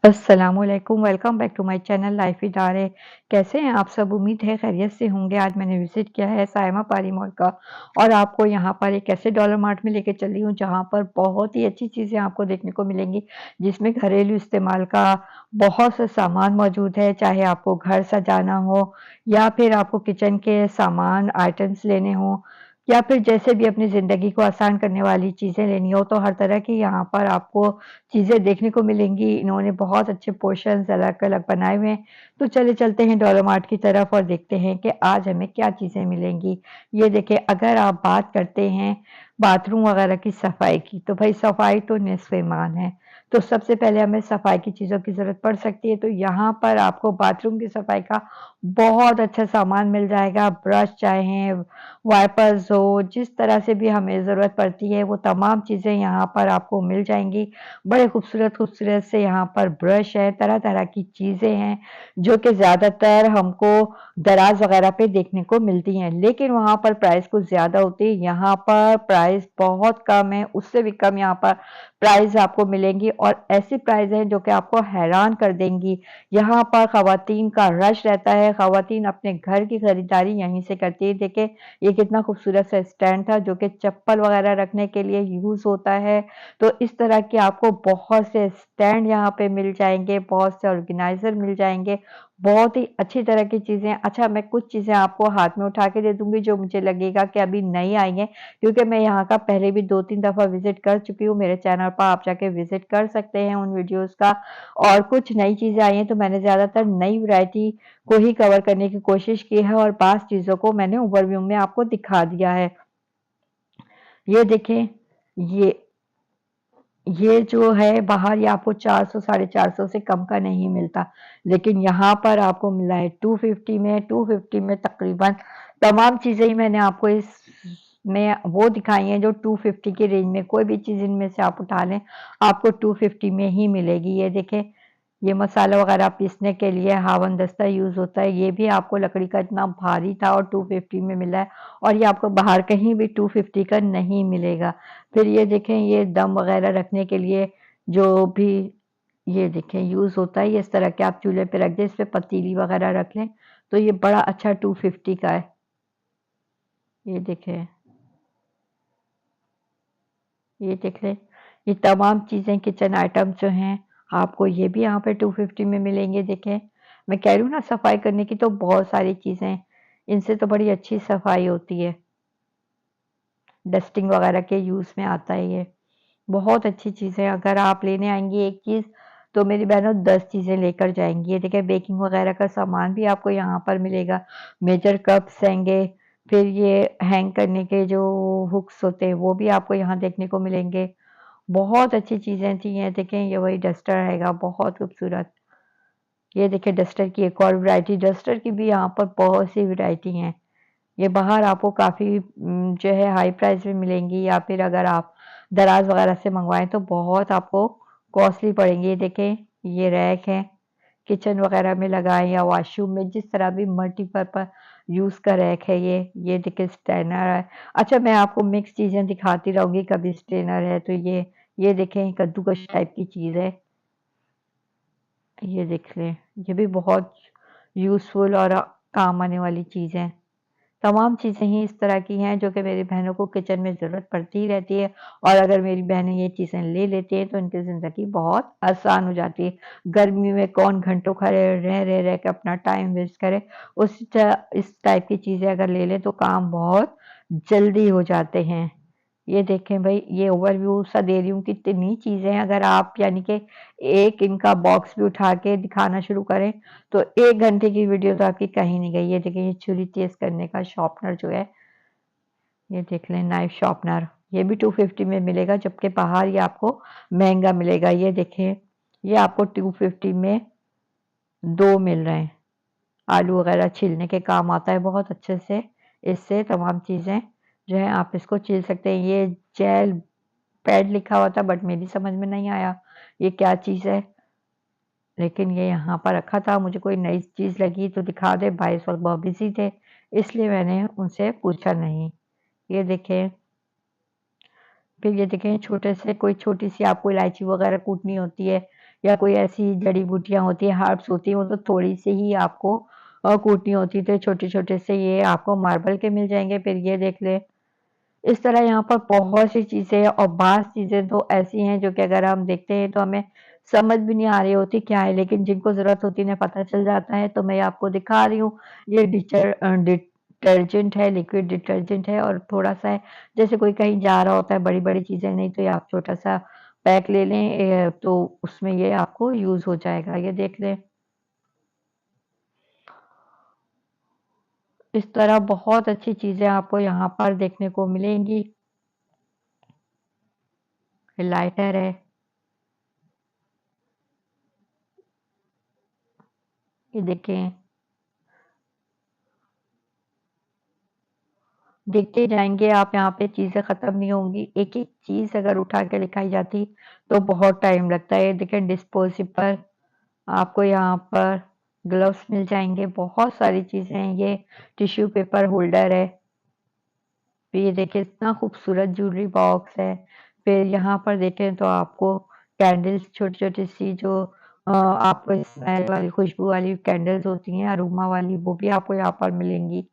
अस्सलामुअलैकुम, welcome back to my channel Life with R A. कैसे हैं आप सब? उम्मीद है खैरियत से होंगे। आज मैंने विज़िट किया है सायमा पारी मॉल का और आपको यहाँ पर एक ऐसे डॉलर मार्ट में लेके चली हूँ जहाँ पर बहुत ही अच्छी चीज़ें आपको देखने को मिलेंगी, जिसमें घरेलू इस्तेमाल का बहुत सा सामान मौजूद है। चाहे आपको घर सजाना हो या फिर आपको किचन के सामान आइटम्स लेने हों या फिर जैसे भी अपनी ज़िंदगी को आसान करने वाली चीज़ें लेनी हो, तो हर तरह की यहाँ पर आपको चीज़ें देखने को मिलेंगी। इन्होंने बहुत अच्छे पोर्शन्स अलग-अलग बनाए हुए हैं। तो चलिए चलते हैं डॉलर मार्ट की तरफ और देखते हैं कि आज हमें क्या चीज़ें मिलेंगी। ये देखिए, अगर आप बात करते हैं बाथरूम वगैरह की सफाई की, तो भई सफाई तो निस्फ़ ईमान है। तो सबसे पहले हमें सफाई की चीज़ों की ज़रूरत पड़ सकती है, तो यहाँ पर आपको बाथरूम की सफाई का बहुत अच्छा सामान मिल जाएगा। ब्रश चाहे वाइपर्स हो, जिस तरह से भी हमें ज़रूरत पड़ती है, वो तमाम चीज़ें यहाँ पर आपको मिल जाएँगी। बड़े खूबसूरत-खूबसूरत से यहाँ पर ब्रश है, तरह-तरह की चीज़ें हैं, जो कि ज़्यादातर हमको दराज़ वग़ैरह पे देखने को मिलती हैं, लेकिन वहाँ पर प्राइस कुछ ज़्यादा होती है। यहाँ पर प्राइस बहुत कम है, उससे भी कम यहाँ पर प्राइस आपको मिलेंगी और ऐसी प्राइस हैं जो कि आपको हैरान कर देंगी। यहाँ पर ख़वातीन का रश रहता है, ख़वातीन अपने घर की खरीदारी यहीं से करती है। देखिए, ये कितना खूबसूरत सा स्टैंड था, जो कि चप्पल वग़ैरह रखने के लिए यूज़ होता है। तो इस तरह के आपको बहुत से स्टैंड यहाँ पे मिल जाएँगे, बहुत से ऑर्गेनाइज़र मिल जाएँगे, बहुत ही अच्छी तरह की चीज़ें। अच्छा, मैं कुछ चीज़ें आपको हाथ में उठा के दे दूँगी जो मुझे लगेगा कि अभी नई आई हैं, क्योंकि मैं यहाँ का पहले भी 2-3 दफ़ा विज़िट कर चुकी हूँ। मेरे चैनल पर आप जाके विज़िट कर सकते हैं उन वीडियोज़ का। और कुछ नई चीज़ें आई हैं तो मैंने ज़्यादातर नई वैरायटी को ही कवर करने की कोशिश की है और पास चीज़ों को मैंने ओवरव्यू में आपको दिखा दिया है। ये देखें, ये ये जो है बाहर, ये आपको 400 साढ़े 400 से कम का नहीं मिलता, लेकिन यहाँ पर आपको मिला है 250 में तकरीबन तमाम चीज़ें ही मैंने आपको इसमें वो दिखाई हैं जो 250 की रेंज में, कोई भी चीज़ इनमें से आप उठा लें, आपको 250 में ही मिलेगी। ये देखें, ये मसाला वगैरह पीसने के लिए हावन-दस्ता यूज़ होता है, ये भी आपको लकड़ी का इतना भारी था और 250 में मिला है और ये आपको बाहर कहीं भी 250 का नहीं मिलेगा। फिर ये देखें, ये दम वगैरह रखने के लिए जो भी ये देखें यूज़ होता है, ये इस तरह के आप चूल्हे पे रख दें, इस पे पतीली वगैरह रख लें, तो ये बड़ा अच्छा 250 का है। ये देखें, ये देख लें, ये तमाम चीज़ें किचन आइटम्स जो हैं, आपको ये भी यहाँ पे 250 में मिलेंगे। देखें, मैं कह रही हूँ ना, सफाई करने की तो बहुत सारी चीज़ें हैं, इनसे तो बड़ी अच्छी सफाई होती है। डस्टिंग वगैरह के यूज़ में आता है ये। बहुत अच्छी चीज़ है, अगर आप लेने आएँगी एक चीज़, तो मेरी बहनों 10 चीज़ें लेकर जाएँगी। ये देखिए, बेकिंग वगैरह का सामान भी आपको यहाँ पर मिलेगा। मेजर कप्स हैंगे, फिर ये हैंग करने के जो हुक्स होते हैं, वो भी आपको यहाँ देखने को मिलेंगे। बहुत अच्छी चीज़ें थी। ये देखें, ये वही डस्टर रहेगा, बहुत खूबसूरत। ये देखिए, डस्टर की एक और वैरायटी, डस्टर की भी यहाँ पर बहुत सी वैरायटी हैं। ये बाहर आपको काफ़ी जो है हाई प्राइस में मिलेंगी या फिर अगर आप दराज़ वगैरह से मंगवाएँ तो बहुत आपको कॉस्टली पड़ेंगी। ये देखें, ये रैक है, किचन वगैरह में लगाएँ या वॉशरूम में, जिस तरह भी मल्टीपर्पज़ यूज़ का रैक है ये। ये देखिए, स्ट्रेनर है। अच्छा, मैं आपको मिक्स चीज़ें दिखाती रहूँगी, कभी स्ट्रेनर है तो ये देखें, कद्दूकस टाइप की चीज़ है। ये देख लें, ये भी बहुत यूज़फुल और काम आने वाली चीज़ है। तमाम चीज़ें ही इस तरह की हैं जो कि मेरी बहनों को किचन में ज़रूरत पड़ती ही रहती है और अगर मेरी बहनें ये चीज़ें ले लेती हैं तो उनकी ज़िंदगी बहुत आसान हो जाती है। गर्मी में कौन घंटों खड़े रह के अपना टाइम वेस्ट करे, इस टाइप की चीज़ें अगर ले लें तो काम बहुत जल्दी हो जाते हैं। ये देखें भई, ये ओवरव्यू सा दे रही हूँ, कितनी चीज़ें हैं। अगर आप यानी कि एक इनका बॉक्स भी उठा के दिखाना शुरू करें, तो 1 घंटे की वीडियो तो आपकी कहीं नहीं गई। ये देखिए, ये छुरी तेज़ करने का शार्पनर जो है, ये देख लें, नाइफ शार्पनर, ये भी 250 में मिलेगा, जबकि बाहर ये आपको महँगा मिलेगा। ये देखें, ये आपको 250 में 2 मिल रहे हैं। आलू वगैरह छीलने के काम आता है बहुत अच्छे से। इससे तमाम चीज़ें जो है आप इसको छील सकते हैं। ये जेल पैड लिखा हुआ था बट मेरी समझ में नहीं आया ये क्या चीज़ है, लेकिन ये यहाँ पर रखा था, मुझे कोई नई चीज़ लगी तो दिखा दें। भाई इस वक़्त बहुत बिज़ी थे, इसलिए मैंने उनसे पूछा नहीं। ये देखें, फिर ये देखें, छोटे से कोई छोटी-सी आपको इलायची वगैरह कूटनी होती है, या कोई ऐसी जड़ी बूटियाँ होती हैं, हर्ब्स होती हैं, वो तो थोड़ी सी ही आपको कूटनी होती है, तो छोटे-छोटे से ये आपको मार्बल के मिल जाएँगे। फिर ये देख लें, इस तरह यहाँ पर बहुत सी चीज़ें और बाज़ चीज़ें तो ऐसी हैं जो कि अगर हम देखते हैं तो हमें समझ भी नहीं आ रही होती क्या है, लेकिन जिनको ज़रूरत होती है उन्हें पता चल जाता है। तो मैं आपको दिखा रही हूँ, ये डिटर्जेंट है, लिक्विड डिटर्जेंट है और थोड़ा-सा है, जैसे कोई कहीं जा रहा होता है, बड़ी-बड़ी चीज़ें नहीं तो ये आप छोटा-सा पैक ले लें, तो उसमें ये आपको यूज़ हो जाएगा। ये देख लें। इस तरह बहुत अच्छी चीज़ें आपको यहाँ पर देखने को मिलेंगी। लाइटर है, ये देखें, देखते जाएँगे आप, यहाँ पे चीज़ें ख़त्म नहीं होंगी। एक-एक चीज़ अगर उठा के दिखाई जाती तो बहुत टाइम लगता है। ये देखें, डिस्पोज़ेबल आपको यहाँ पर ग्लव्स मिल जाएँगे, बहुत सारी चीज़ें हैं। ये टिश्यू पेपर होल्डर है। फिर ये देखिए, इतना खूबसूरत ज्वेलरी बॉक्स है। फिर यहाँ पर देखें तो आपको कैंडल्स, छोटी-छोटी सी जो आपको स्मेल वाली, खुशबू वाली कैंडल्स होती हैं, अरोमा वाली, वो भी आपको यहाँ पर मिलेंगी।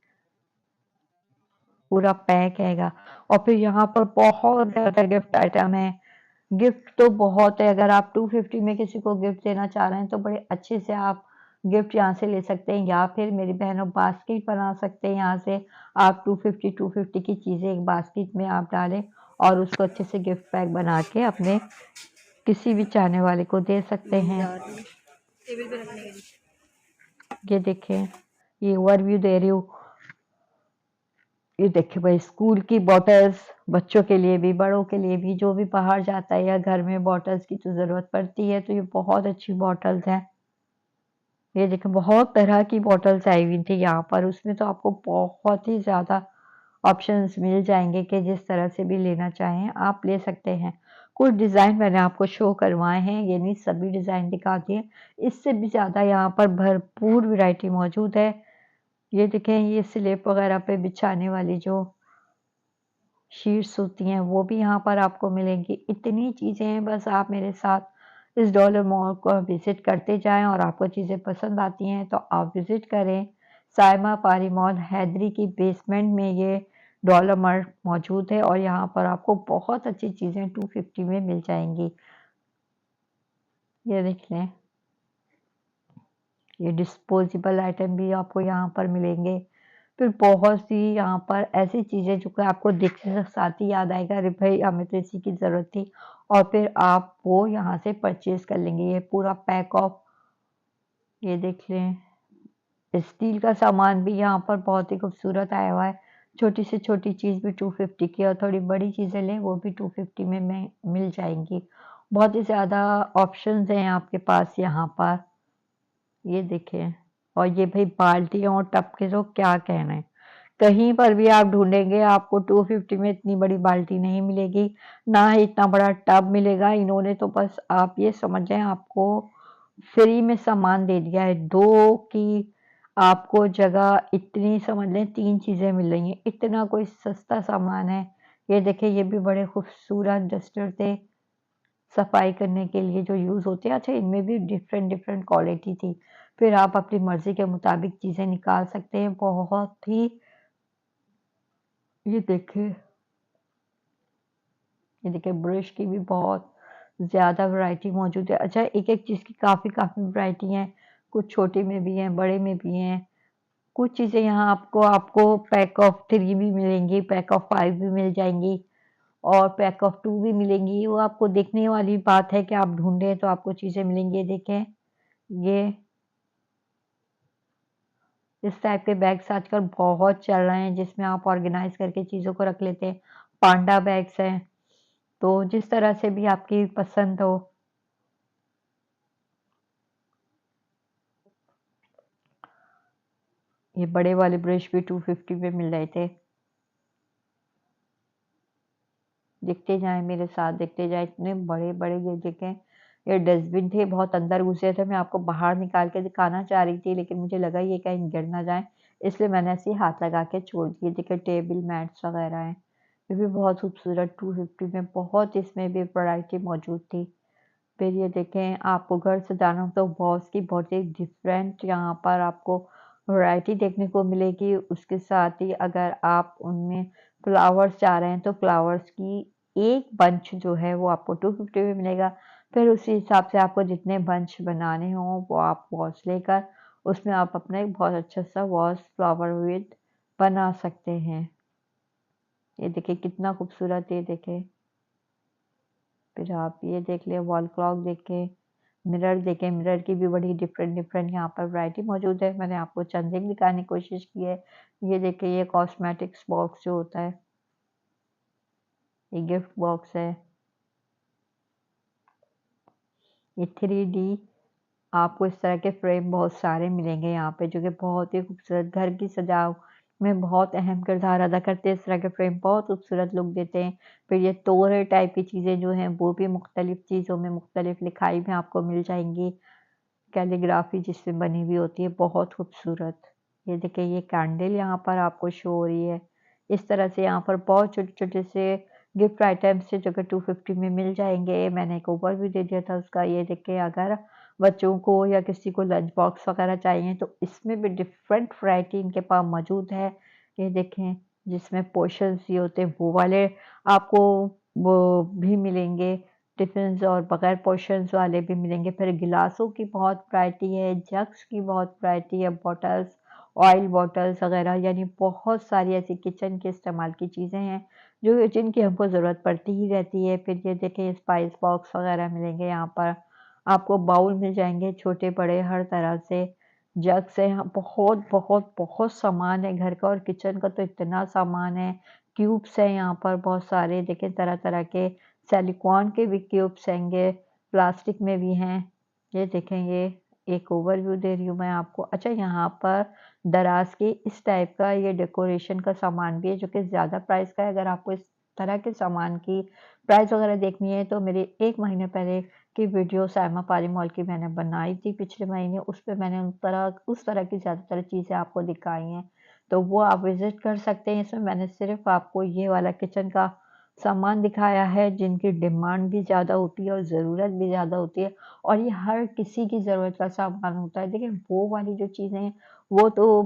पूरा पैक हैगा। और फिर यहाँ पर बहुत ज़्यादा गिफ्ट आइटम है। गिफ्ट तो बहुत है, अगर आप 250 में किसी को गिफ्ट देना चाह रहे हैं तो बड़े अच्छे से आप गिफ्ट यहाँ से ले सकते हैं, या फिर मेरी बहनों बास्केट बना सकते हैं। यहाँ से आप 250 की चीज़ें एक बास्केट में आप डालें और उसको अच्छे से गिफ्ट पैक बना के अपने किसी भी चाहने वाले को दे सकते हैं। टेबल पे रखने के लिए। ये देखें, ये ओवरव्यू दे रही हूँ। ये देखिए भाई, स्कूल की बॉटल्स, बच्चों के लिए भी, बड़ों के लिए भी, जो भी बाहर जाता है या घर में बॉटल्स की तो ज़रूरत पड़ती है, तो ये बहुत अच्छी बॉटल्स हैं। ये देखिए, बहुत तरह की बॉटल्स आई हुई थी यहाँ पर, उसमें तो आपको बहुत ही ज़्यादा ऑप्शंस मिल जाएँगे कि जिस तरह से भी लेना चाहें आप ले सकते हैं। कुछ डिज़ाइन मैंने आपको शो करवाए हैं, ये नहीं सभी डिज़ाइन दिखाती हैं, इससे भी ज़्यादा यहाँ पर भरपूर वैरायटी मौजूद है। ये देखें, ये स्लिप वगैरह पे बिछाने वाली जो शीट्स होती हैं वो भी यहाँ पर आपको मिलेंगी। इतनी चीज़ें हैं, बस आप मेरे साथ इस डॉलर मॉल को विज़िट करते जाएँ और आपको चीज़ें पसंद आती हैं तो आप विज़िट करें। साइमा पारी मॉल हैदरी की बेसमेंट में ये डॉलर मार्ट मौजूद है और यहाँ पर आपको बहुत अच्छी चीज़ें 250 में मिल जाएँगी। ये देख लें, ये डिस्पोजेबल आइटम भी आपको यहाँ पर मिलेंगे। फिर बहुत सी यहाँ पर ऐसी चीज़ें जो कि आपको देखने के साथ ही याद आएगा, अरे भाई हमें तो इसी की ज़रूरत थी, और फिर आप वो यहाँ से परचेज़ कर लेंगे। ये पूरा पैक ऑफ, ये देख लें, स्टील का सामान भी यहाँ पर बहुत ही खूबसूरत आया हुआ है। छोटी से छोटी चीज़ भी 250 की और थोड़ी बड़ी चीज़ें लें वो भी 250 में मिल जाएँगी। बहुत ही ज़्यादा ऑप्शंस हैं आपके पास यहाँ पर। ये देखें, और ये भाई बाल्टियों और टब के तो क्या कहने। कहीं पर भी आप ढूँढेंगे आपको 250 में इतनी बड़ी बाल्टी नहीं मिलेगी, ना ही इतना बड़ा टब मिलेगा। इन्होंने तो बस आप ये समझ जाएँ आपको फ्री में सामान दे दिया है। 2 की आपको जगह इतनी समझ लें 3 चीज़ें मिल रही हैं, इतना कोई सस्ता सामान है। ये देखिए, ये भी बड़े खूबसूरत डस्टर थे, सफाई करने के लिए जो यूज़ होते हैं। अच्छा, इनमें भी डिफ़रेंट क्वालिटी थी। फिर आप अपनी मर्ज़ी के मुताबिक चीज़ें निकाल सकते हैं। बहुत ही, ये देखिए, ये देखिए, ब्रश की भी बहुत ज़्यादा वैरायटी मौजूद है। अच्छा, एक-एक चीज़ की काफ़ी वैरायटी हैं, कुछ छोटे में भी हैं, बड़े में भी हैं। कुछ चीज़ें यहाँ आपको आपको पैक ऑफ 3 भी मिलेंगी, पैक ऑफ 5 भी मिल जाएँगी और पैक ऑफ 2 भी मिलेंगी। वो आपको देखने वाली बात है कि आप ढूँढें तो आपको चीज़ें मिलेंगी। ये देखें, ये इस टाइप के बैग्स आजकल बहुत चल रहे हैं जिसमें आप ऑर्गेनाइज़ करके चीज़ों को रख लेते हैं। पांडा बैग्स हैं, तो जिस तरह से भी आपकी पसंद हो। ये बड़े वाले ब्रश भी 250 में मिल रहे थे। देखते जाएँ मेरे साथ, देखते जाएँ, इतने बड़े-बड़े ये देखें, ये डस्टबिन थे, बहुत अंदर घुसे थे। मैं आपको बाहर निकाल के दिखाना चाह रही थी लेकिन मुझे लगा ये कहीं गिर ना जाएँ, इसलिए मैंने ऐसे ही हाथ लगा के छोड़ दिए। देखिए, टेबल मैट्स वगैरह हैं, ये भी बहुत खूबसूरत 250 में, बहुत इसमें भी वैरायटी मौजूद थी। फिर ये देखें आपको घर सजाना हो तो वॉल्स की बहुत ही डिफरेंट यहाँ पर आपको वैरायटी देखने को मिलेगी। उसके साथ ही अगर आप उनमें फ्लावर्स चाह रहे हैं तो फ्लावर्स की एक बंच जो है वो आपको 250 में मिलेगा। फिर उसी हिसाब से आपको जितने बंच बनाने हों वो आप वॉल्स लेकर उसमें आप अपना एक बहुत अच्छा सा वॉल्स फ्लावर विद बना सकते हैं। ये देखिए कितना खूबसूरत, ये देखें। फिर आप ये देख लें, वॉल क्लॉक देखें, मिरर देखें। मिरर की भी बड़ी डिफरेंट डिफरेंट यहाँ पर वैरायटी मौजूद है। मैंने आपको चंद एक दिखाने की कोशिश की है। ये देखिए, ये कॉस्मेटिक्स बॉक्स जो होता है, ये गिफ्ट बॉक्स है। ये 3D आपको इस तरह के फ्रेम बहुत सारे मिलेंगे यहाँ पे, जो कि बहुत ही खूबसूरत घर की सजावट में बहुत अहम किरदार अदा करते हैं। इस तरह के फ्रेम बहुत खूबसूरत लुक देते हैं। फिर ये तोरे टाइप की चीज़ें जो हैं वो भी मुख्तलिफ चीज़ों में मुख्तलिफ लिखाई में आपको मिल जाएंगी। कैलीग्राफी जिसमें बनी हुई होती है, बहुत खूबसूरत। ये देखिए, ये कैंडल यहाँ पर आपको शो हो रही है। इस तरह से यहाँ पर बहुत छोटे-छोटे से गिफ्ट आइटम्स है जो कि 250 में मिल जाएँगे। मैंने एक ओवरव्यू दे दिया था उसका। ये देखिए, अगर बच्चों को या किसी को लंच बॉक्स वगैरह चाहिए तो इसमें भी डिफरेंट वैरायटी इनके पास मौजूद है। ये देखें, जिसमें पोर्शंस ये होते हैं वो वाले आपको वो भी मिलेंगे। टिफ़िन्स और बगैर पोर्शंस वाले भी मिलेंगे। फिर गिलासों की बहुत वैरायटी है, जग्स की बहुत वैरायटी है, बॉटल्स, ऑयल बॉटल्स वगैरह, यानी बहुत सारी ऐसी किचन के इस्तेमाल की चीज़ें हैं जो जिनकी हमको ज़रूरत पड़ती ही रहती है। फिर ये देखें, स्पाइस बॉक्स वगैरह मिलेंगे यहाँ पर। आपको बाउल मिल जाएँगे छोटे-बड़े हर तरह से। जग्स हैं, यहाँ बहुत बहुत बहुत सामान है घर का, और किचन का तो इतना सामान है। क्यूब्स हैं यहाँ पर बहुत सारे, देखें तरह-तरह के। सिलिकॉन के भी क्यूब्स हैंगे, प्लास्टिक में भी हैं। ये देखें, ये एक ओवरव्यू दे रही हूँ मैं आपको। अच्छा, यहाँ पर दराज के इस टाइप का ये डेकोरेशन का सामान भी है जो कि ज़्यादा प्राइस का है। अगर आपको इस तरह के सामान की प्राइस वगैरह देखनी है तो मेरे 1 महीने पहले की वीडियो सायमा पारी मॉल की मैंने बनाई थी पिछले महीने। उस पे मैंने उस तरह की ज़्यादातर चीज़ें आपको दिखाई हैं, तो वो आप विज़िट कर सकते हैं। इसमें मैंने सिर्फ़ आपको ये वाला किचन का सामान दिखाया है जिनकी डिमांड भी ज़्यादा होती है और ज़रूरत भी ज़्यादा होती है, और ये हर किसी की ज़रूरत का सामान होता है। देखिए, वो वाली जो चीज़ें हैं वो तो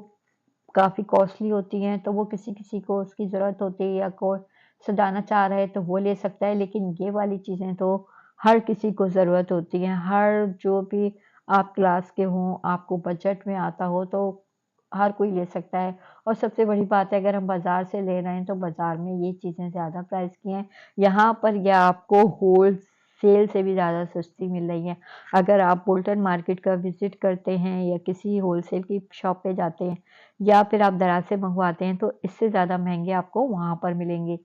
काफ़ी कॉस्टली होती हैं, तो वो किसी-किसी को उसकी ज़रूरत होती है या कोई सजाना चाह रहा है तो वो ले सकता है। लेकिन ये वाली चीज़ें तो हर किसी को ज़रूरत होती है। हर जो भी आप क्लास के हों, आपको बजट में आता हो तो हर कोई ले सकता है। और सबसे बड़ी बात है, अगर हम बाज़ार से ले रहे हैं तो बाज़ार में ये चीज़ें ज़्यादा प्राइस की हैं। यहाँ पर ये आपको होलसेल से भी ज़्यादा सस्ती मिल रही हैं। अगर आप बुल्टन मार्केट का विज़िट करते हैं या किसी होलसेल की शॉप पे जाते हैं या फिर आप दराज़ से मंगवाते हैं तो इससे ज़्यादा महँगे आपको वहाँ पर मिलेंगे।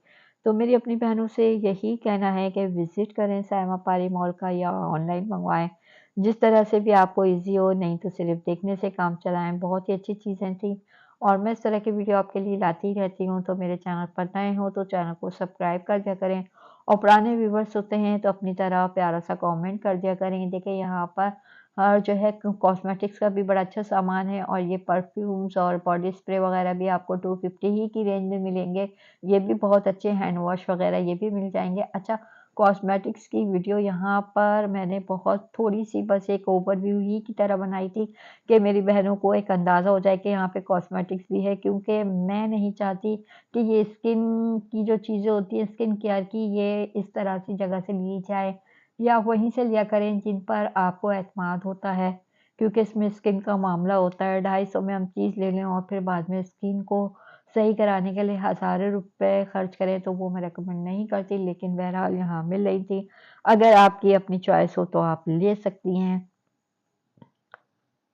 तो मेरी अपनी बहनों से यही कहना है कि विज़िट करें सायमा पारी मॉल का या ऑनलाइन मंगवाएँ। जिस तरह से भी आपको ईज़ी हो, नहीं तो सिर्फ़ देखने से काम चलाएँ। बहुत ही अच्छी चीज़ें थी, और मैं इस तरह की वीडियो आपके लिए लाती ही रहती हूँ। तो मेरे चैनल पर नए हो तो चैनल को सब्सक्राइब कर दिया करें, और पुराने व्यूवर्स होते हैं तो अपनी तरह प्यारा-सा कमेंट कर दिया करें। देखिए, यहाँ पर जो है कॉस्मेटिक्स का भी बड़ा अच्छा सामान है, और ये परफ्यूम्स और बॉडी स्प्रे वगैरह भी आपको 250 ही की रेंज में मिलेंगे। ये भी बहुत अच्छे हैंड वॉश वगैरह ये भी मिल जाएँगे। अच्छा, कॉस्मेटिक्स की वीडियो यहाँ पर मैंने बहुत थोड़ी-सी बस एक ओवरव्यू ही की तरह बनाई थी कि मेरी बहनों को एक अंदाज़ा हो जाए कि यहाँ पे कॉस्मेटिक्स भी है, क्योंकि मैं नहीं चाहती कि ये स्किन की जो चीज़ें होती हैं, स्किन केयर की, ये इस तरह की जगह से ली जाए, या वहीं से लिया करें जिन पर आपको एतमाद होता है। क्योंकि इसमें स्किन का मामला होता है, 250 में हम चीज़ ले लें और फिर बाद में स्किन को सही कराने के लिए हज़ारों रुपए खर्च करें, तो वो मैं रिकमेंड नहीं करती। लेकिन बहरहाल यहाँ मिल रही थी। अगर आपकी अपनी चॉइस हो तो आप ले सकती हैं।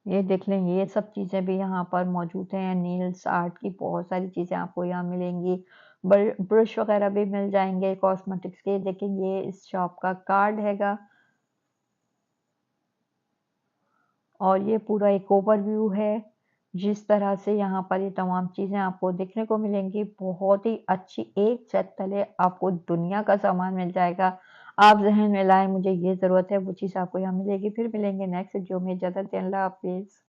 ये देख लें, ये सब चीज़ें भी यहाँ पर मौजूद हैं। नेल्स आर्ट की बहुत सारी चीज़ें आपको यहाँ मिलेंगी। ब्रश वगैरह भी मिल जाएँगे कॉस्मेटिक्स के। देखिए, ये इस शॉप का कार्ड हैगा, और ये पूरा एक ओवरव्यू है। जिस तरह से यहाँ पर ये तमाम चीज़ें आपको देखने को मिलेंगी, बहुत ही अच्छी एक छत तले आपको दुनिया का सामान मिल जाएगा। आप ज़हन में लाएँ मुझे ये ज़रूरत है, वो चीज़ आपको यहाँ मिलेगी। फिर मिलेंगे नेक्स्ट वीडियो में। इजाज़त दें, अल्लाह हाफ़िज़।